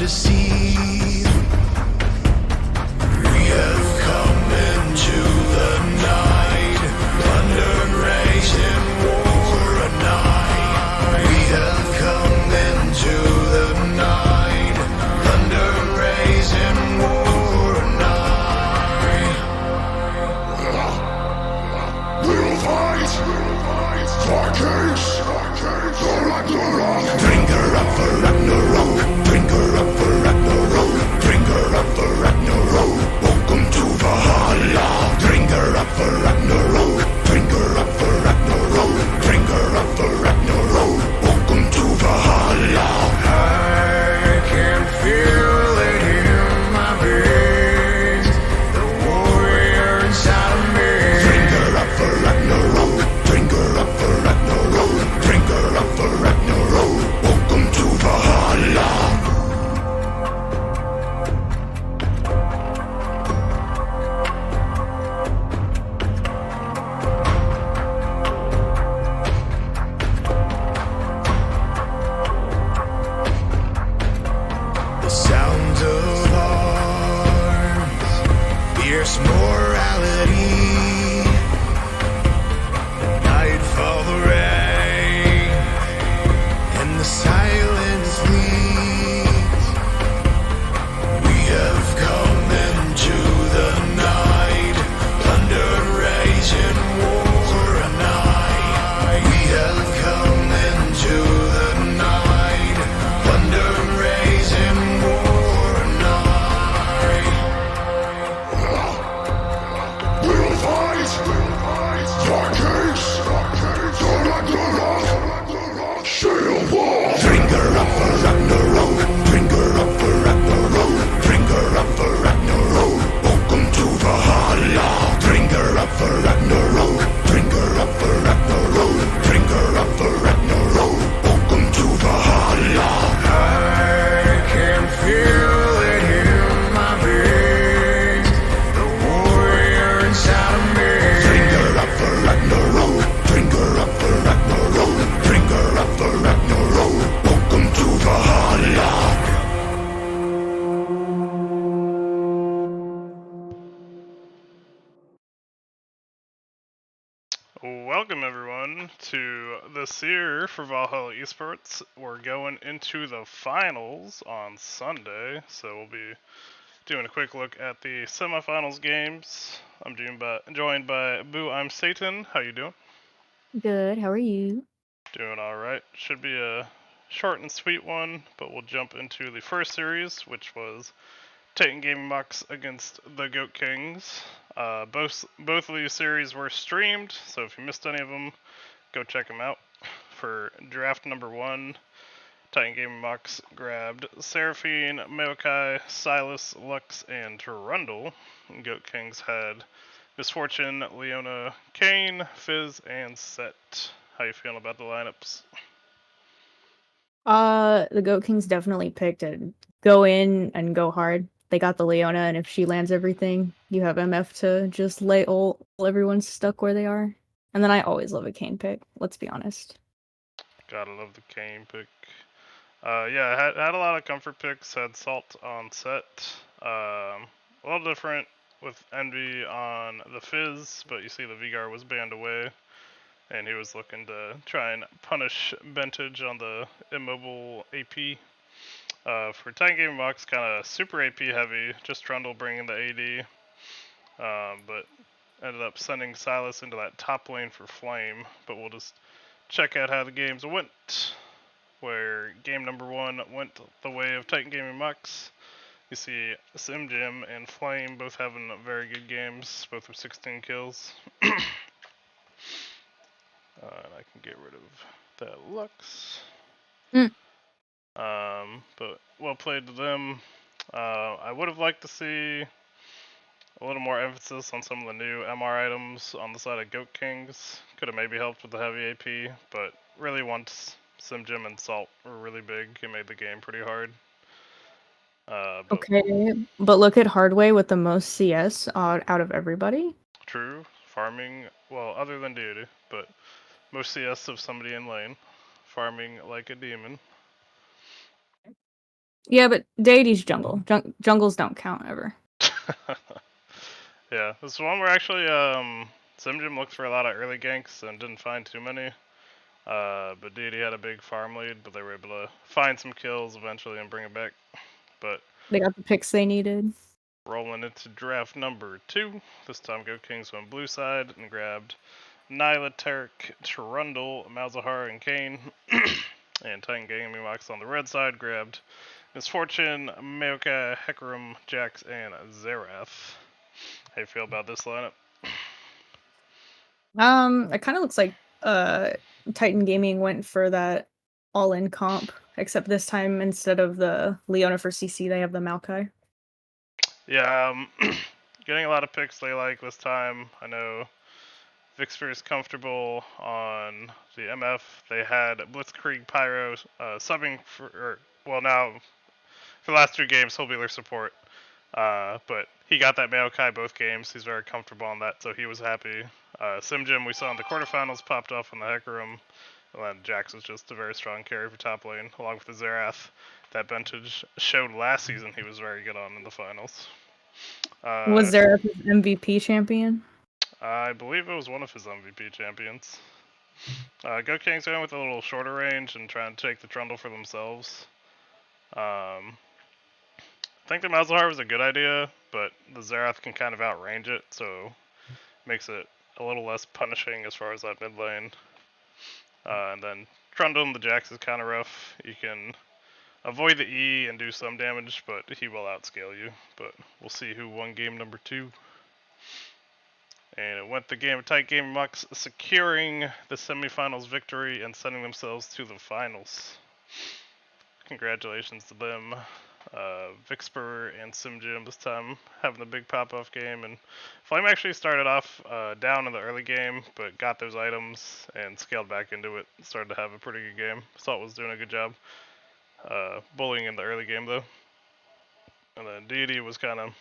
deceive. We have come into the night, thunder raising war at night. We have come into the night, thunder raising war at night. We'll fight for kings, for Ragnarok. Bringer up for Ragnarok, bringer up for Ragnarok, bringer up for Ragnarok. Welcome to Valhalla. Bringer up for Ragnarok, bringer up for Ragnarok, bringer up for Ragnarok. Welcome to Valhalla. I can feel it in my veins, the warrior inside of me. Bringer up for Ragnarok, bringer up for Ragnarok, bringer up for Ragnarok. Welcome to Valhalla. The sound of arms, fierce morality. Nightfall, the rain, and the silence leads. We have come into the night, thunder raising war at night. We have come into the night, thunder raising war at night. We'll fight for kings, for Ragnarok. Shield wall. Bringer up for Ragnarok, bringer up for Ragnarok, bringer up for Ragnarok. Welcome to Valhalla. Bringer up for Ragnarok, bringer up for Ragnarok, bringer up for Ragnarok. Welcome to Valhalla. I can feel it in my veins, the warrior inside of me. Bringer up for Ragnarok, bringer up for Ragnarok, bringer up for Ragnarok. Welcome to Valhalla. Welcome everyone to the Seer for Valhalla Esports. We're going into the finals on Sunday, so we'll be doing a quick look at the semifinals games. I'm joined by Boo. I'm Satan. How you doing? Good. How are you? Doing all right. Should be a short and sweet one, but we'll jump into the first series, which was Titan Gaming Mox against the Goat Kings. Both of these series were streamed, so if you missed any of them, go check them out. For draft number 1, Titan Gaming Mox grabbed Seraphine, Maokai, Silas, Lux, and Trundle. Goat Kings had Misfortune, Leona, Kane, Fizz, and Set. How you feeling about the lineups? The Goat Kings definitely picked a go in and go hard. They got the Leona, and if she lands everything, you have MF to just lay ult while everyone's stuck where they are. And then I always love a Kane pick, let's be honest. Gotta love the Kane pick. Yeah, had a lot of comfort picks. Had Salt on Set. A little different with Envy on the Fizz, but you see the Vigar was banned away, and he was looking to try and punish Bentage on the immobile AP. For Titan Gaming Mox, kind of super AP heavy, just Trundle bringing the AD, but ended up sending Silas into that top lane for Flame. But we'll just check out how the games went, where game number 1 went the way of Titan Gaming Mox. You see Sim Jim and Flame both having very good games, both with 16 kills. And I can get rid of that Lux. But well played to them. I would have liked to see a little more emphasis on some of the new MR items on the side of Goat Kings. Could have maybe helped with the heavy AP, but really once Sim Jim and Salt were really big, it made the game pretty hard. Okay, but look at Hardway with the most CS out of everybody. True, farming, well, other than Deity, but most CS of somebody in lane. Farming like a demon. Yeah, but deity's jungle. Jungles don't count ever. Yeah, this one where actually Simjim looked for a lot of early ganks and didn't find too many. But Deity had a big farm lead, but they were able to find some kills eventually and bring it back. But They got the picks they needed. rolling into draft number 2. This time Go Kings went blue side and grabbed Nyla, Tarek, Trundle, Malzahar, and Kane. And Titan Gaming Mox on the red side grabbed Misfortune, Maoka, Hecarim, Jax, and Xerath. How you feel about this lineup? It kind of looks like Titan Gaming went for that all-in comp, except this time instead of the Leona for CC, they have the Maokai. Yeah, getting a lot of picks they like this time. I know Vixper is comfortable on the MF. They had Blitzkrieg Pyro subbing now for the last 2 games he'll be their support. But he got that Maokai both games. He's very comfortable on that, so he was happy. Simjim we saw in the quarterfinals popped off on the Hecarim. And then Jax was just a very strong carry for top lane, along with the Xerath. That Bentage showed last season he was very good on in the finals. Was there his MVP champion? I believe it was one of his MVP champions. Go Kings going with a little shorter range and trying to take the Trundle for themselves. I think the Malzahar was a good idea, but the Xerath can kind of outrange it, so makes it a little less punishing as far as that mid lane. And then Trundle and the Jax is kind of rough. You can avoid the E and do some damage, but he will outscale you. But we'll see who won game number 2. And it went the game of Tight Game Mux, securing the semifinals victory and sending themselves to the finals. Congratulations to them. Vixper and Simjim this time having the big pop-off game, and Flame actually started off down in the early game, but got those items and scaled back into it. Started to have a pretty good game. Salt was doing a good job bullying in the early game though. And then Deity was kind of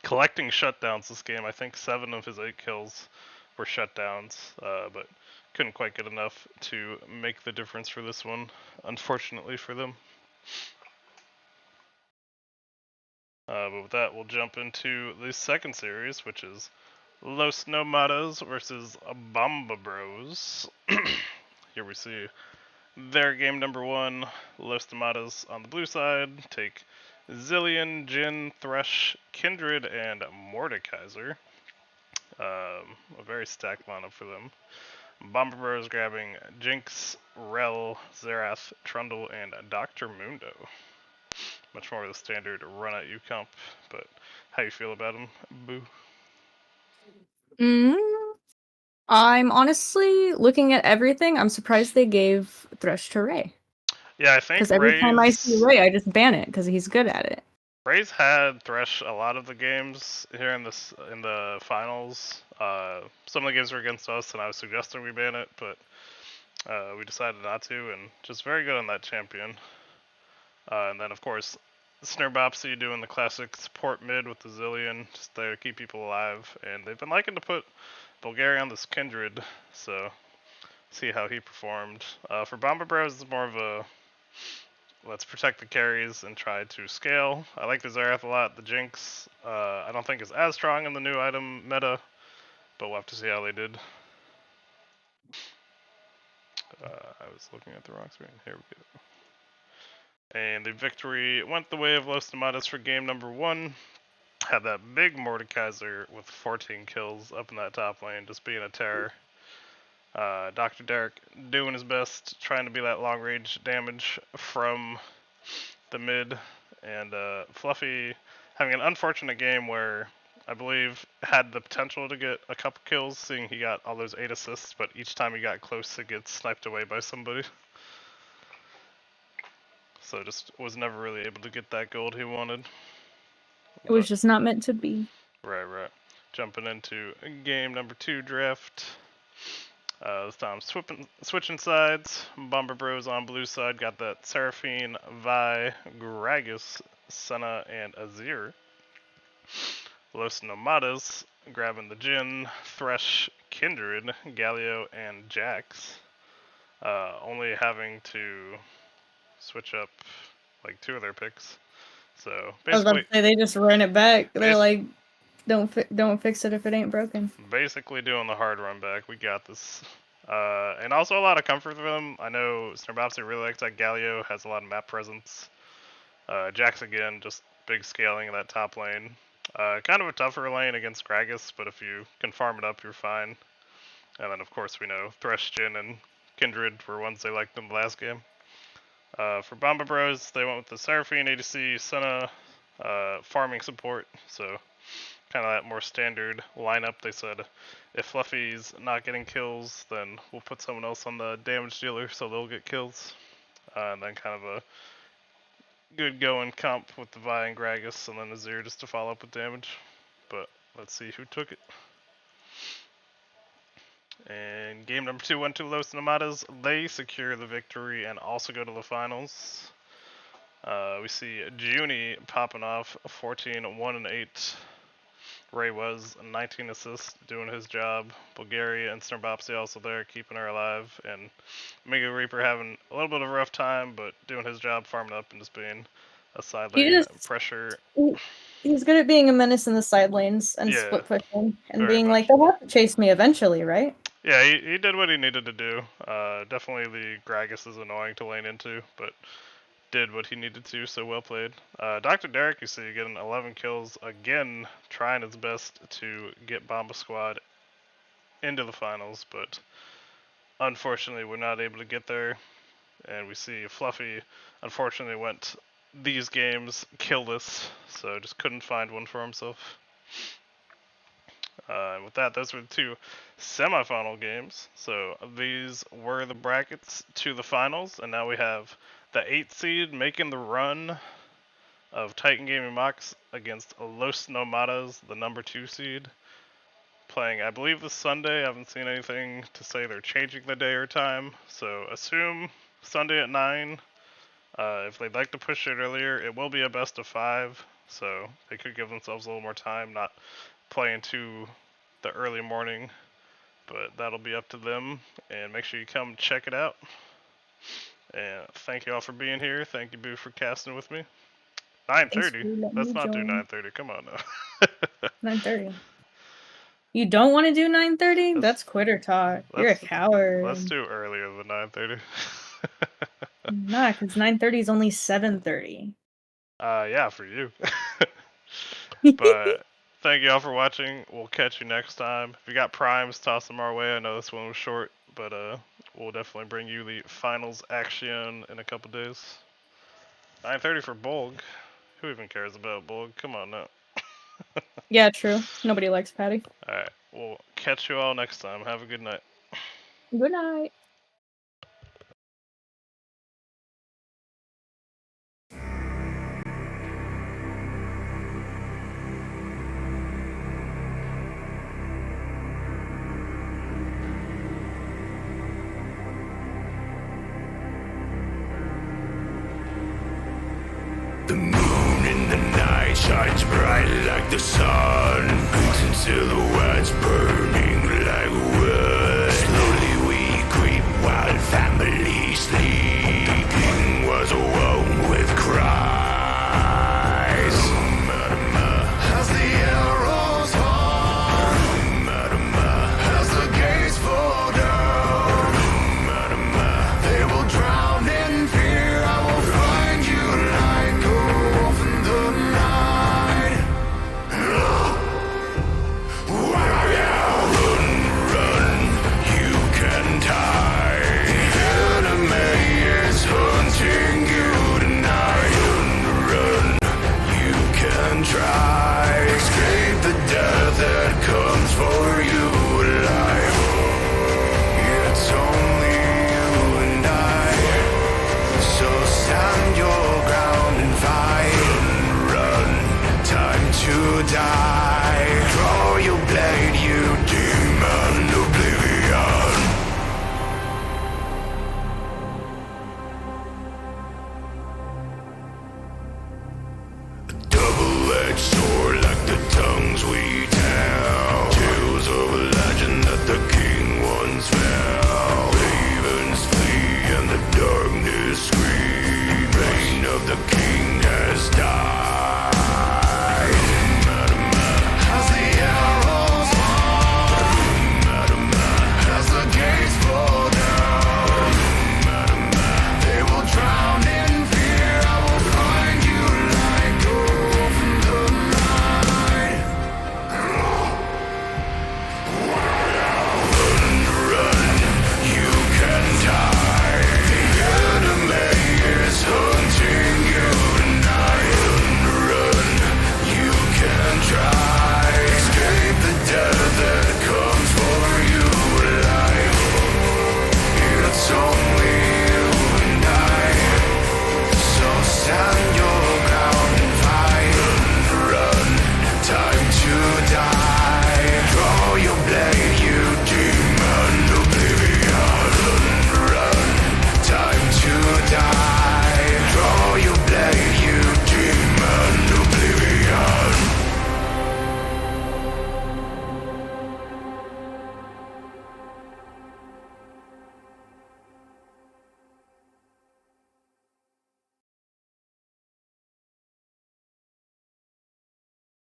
collecting shutdowns this game. I think 7 of his 8 kills were shutdowns, but couldn't quite get enough to make the difference for this one, unfortunately for them. But with that, we'll jump into the second series, which is Los Nomadas versus Bomba Bros. Here we see their game number 1. Los Nomadas on the blue side take Zillion, Jin, Thresh, Kindred, and Mordekaiser. A very stacked lineup for them. Bomba Bros grabbing Jinx, Rel, Xerath, Trundle, and Dr. Mundo. Much more of the standard run at you comp, but how you feel about him, Boo? I'm honestly looking at everything. I'm surprised they gave Thresh to Ray. Yeah, I think Because every time I see Ray, I just ban it because he's good at it. Ray's had Thresh a lot of the games here in the finals. Some of the games were against us, and I was suggesting we ban it, but we decided not to, and just very good on that champion. And then, of course, Snirbopsy doing the classic support mid with the Zillion, just there to keep people alive. And they've been liking to put Bulgaria on this Kindred, so see how he performed. For Bomba Bros, it's more of a let's protect the carries and try to scale. I like the Xerath a lot. The Jinx, I don't think is as strong in the new item meta, but we'll have to see how they did. I was looking at the wrong screen. Here we go. And the victory went the way of Los Tomatas for game number 1. Had that big Mordekaiser with 14 kills up in that top lane, just being a terror. Dr. Derek doing his best, trying to be that long range damage from the mid. And Fluffy having an unfortunate game where I believe had the potential to get a couple kills, seeing he got all those 8 assists, but each time he got close it gets sniped away by somebody. So just was never really able to get that gold he wanted. It was just not meant to be. Right. Jumping into game number 2 draft. This time switching sides. Bomber Bros on blue side got that Seraphine, Vi, Gragas, Senna, and Azir. Los Nomadas grabbing the Jin, Thresh, Kindred, Galio, and Jax. Only having to switch up like 2 of their picks. So I was about basically, to say they just ran it back. They're like, don't fix it if it ain't broken. basically doing the hard run back. We got this. And also a lot of comfort for them. I know Snorbopsy really likes that. Galio has a lot of map presence. Jax again, just big scaling in that top lane. Kind of a tougher lane against Gragas, but if you can farm it up, you're fine. And then of course we know Thresh, Jhin, and Kindred were ones they liked in the last game. For Bomba Bros, they went with the Seraphine, ADC, Senna, farming support, so kind of that more standard lineup. They said if Fluffy's not getting kills, then we'll put someone else on the damage dealer so they'll get kills. And then kind of a good going comp with the Vi and Gragas, and then Azir just to follow up with damage. But let's see who took it. And game number 2 went to Los Nomadas. They secure the victory and also go to the finals. We see Junie popping off 14, 1 and 8. Ray was 19 assists, doing his job. Bulgaria and Snorbopsy also there, keeping her alive. And Mega Reaper having a little bit of a rough time, but doing his job, farming up and just being a side lane pressure. He's good at being a menace in the side lanes and Yeah, split pushing and very being much. like, they'll have to chase me eventually, right? Yeah, he did what he needed to do. Definitely the Gragas is annoying to lane into, but did what he needed to, so well played. Dr. Derek, you see, getting 11 kills, again, trying his best to get Bomba Squad into the finals, but unfortunately we're not able to get there. And we see Fluffy, unfortunately, went these games killless, so just couldn't find one for himself. And with that, those were the 2 semifinal games. So these were the brackets to the finals, and now we have the 8th seed making the run of Titan Gaming Mox against Los Nomadas, the number 2 seed. Playing, I believe, this Sunday. I haven't seen anything to say they're changing the day or time, so assume Sunday at 9. If they'd like to push it earlier, it will be a best of 5, so they could give themselves a little more time, not play into the early morning, but that'll be up to them. And make sure you come check it out. And thank you all for being here. Thank you, Boo, for casting with me. 9:30. Let's not do 9:30. Come on now. 9:30. You don't want to do 9:30? That's quitter talk. You're a coward. Let's do earlier than 9:30. Nah, because 9:30 is only 7:30. Yeah, for you. But thank you all for watching. We'll catch you next time. If you got primes, toss them our way. I know this one was short, but we'll definitely bring you the finals action in a couple days. 9:30 for Bolg. Who even cares about Bolg? Come on now. Yeah, true. Nobody likes Patty. Alright, we'll catch you all next time. Have a good night. Good night. The moon in the night shines bright like the sun, painting silhouettes burning